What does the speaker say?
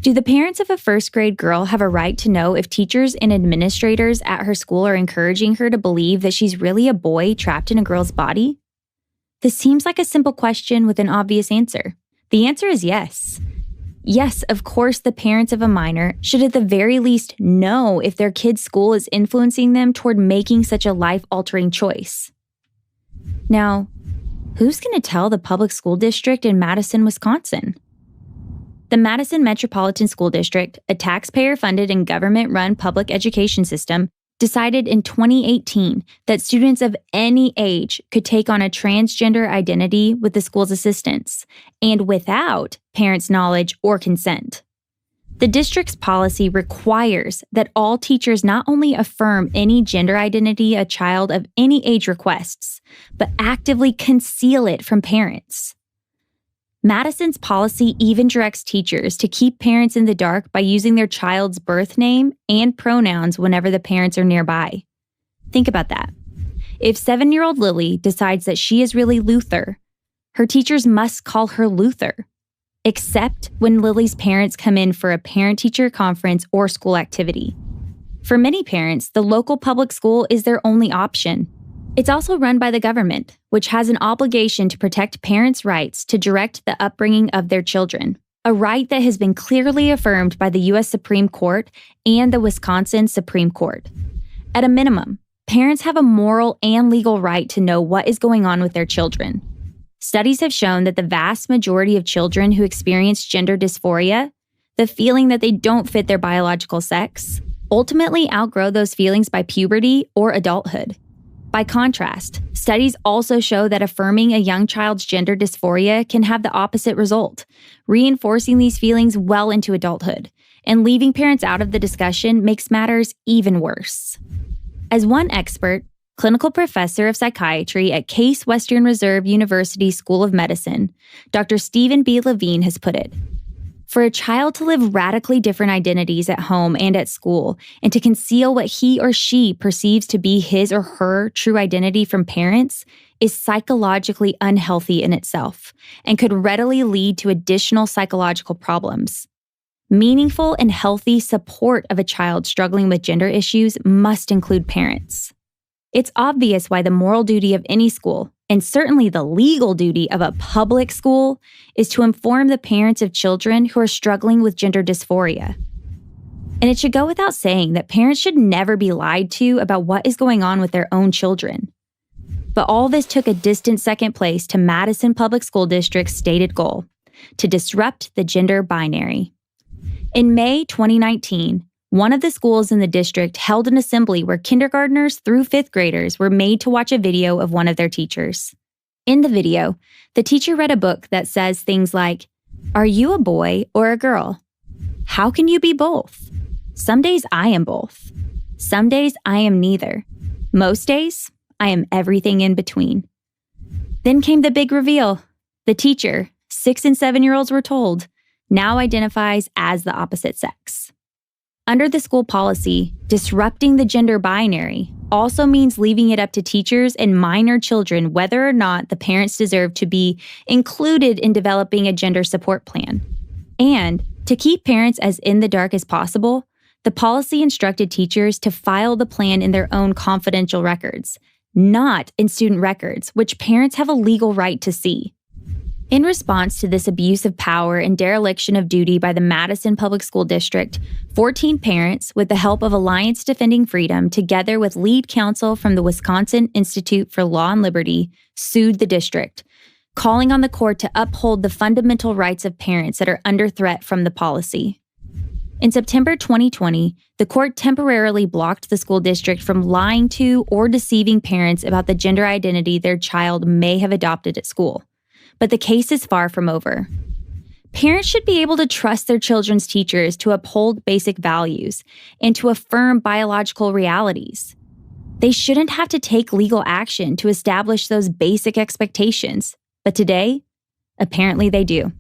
Do the parents of a first-grade girl have a right to know if teachers and administrators at her school are encouraging her to believe that she's really a boy trapped in a girl's body? This seems like a simple question with an obvious answer. The answer is yes. Yes, of course, the parents of a minor should at the very least know if their kid's school is influencing them toward making such a life-altering choice. Now, who's going to tell the public school district in Madison, Wisconsin? The Madison Metropolitan School District, a taxpayer-funded and government-run public education system, decided in 2018 that students of any age could take on a transgender identity with the school's assistance, and without parents' knowledge or consent. The district's policy requires that all teachers not only affirm any gender identity a child of any age requests, but actively conceal it from parents. Madison's policy even directs teachers to keep parents in the dark by using their child's birth name and pronouns whenever the parents are nearby. Think about that. If 7-year-old Lily decides that she is really Luther, her teachers must call her Luther, except when Lily's parents come in for a parent-teacher conference or school activity. For many parents, the local public school is their only option. It's also run by the government, which has an obligation to protect parents' rights to direct the upbringing of their children, a right that has been clearly affirmed by the U.S. Supreme Court and the Wisconsin Supreme Court. At a minimum, parents have a moral and legal right to know what is going on with their children. Studies have shown that the vast majority of children who experience gender dysphoria, the feeling that they don't fit their biological sex, ultimately outgrow those feelings by puberty or adulthood. By contrast, studies also show that affirming a young child's gender dysphoria can have the opposite result, reinforcing these feelings well into adulthood, and leaving parents out of the discussion makes matters even worse. As one expert, clinical professor of psychiatry at Case Western Reserve University School of Medicine, Dr. Stephen B. Levine has put it, for a child to live radically different identities at home and at school, and to conceal what he or she perceives to be his or her true identity from parents, is psychologically unhealthy in itself, and could readily lead to additional psychological problems. Meaningful and healthy support of a child struggling with gender issues must include parents. It's obvious why the moral duty of any school, and certainly the legal duty of a public school, is to inform the parents of children who are struggling with gender dysphoria. And it should go without saying that parents should never be lied to about what is going on with their own children. But all this took a distant second place to Madison Public School District's stated goal: to disrupt the gender binary. In May 2019, one of the schools in the district held an assembly where kindergartners through 5th graders were made to watch a video of one of their teachers. In the video, the teacher read a book that says things like, "Are you a boy or a girl? How can you be both? Some days I am both. Some days I am neither. Most days, I am everything in between." Then came the big reveal. The teacher, 6 and 7-year-olds were told, now identifies as the opposite sex. Under the school policy, disrupting the gender binary also means leaving it up to teachers and minor children whether or not the parents deserve to be included in developing a gender support plan. And to keep parents as in the dark as possible, the policy instructed teachers to file the plan in their own confidential records, not in student records, which parents have a legal right to see. In response to this abuse of power and dereliction of duty by the Madison Public School District, 14 parents, with the help of Alliance Defending Freedom, together with lead counsel from the Wisconsin Institute for Law and Liberty, sued the district, calling on the court to uphold the fundamental rights of parents that are under threat from the policy. In September 2020, the court temporarily blocked the school district from lying to or deceiving parents about the gender identity their child may have adopted at school. But the case is far from over. Parents should be able to trust their children's teachers to uphold basic values and to affirm biological realities. They shouldn't have to take legal action to establish those basic expectations, but today, apparently they do.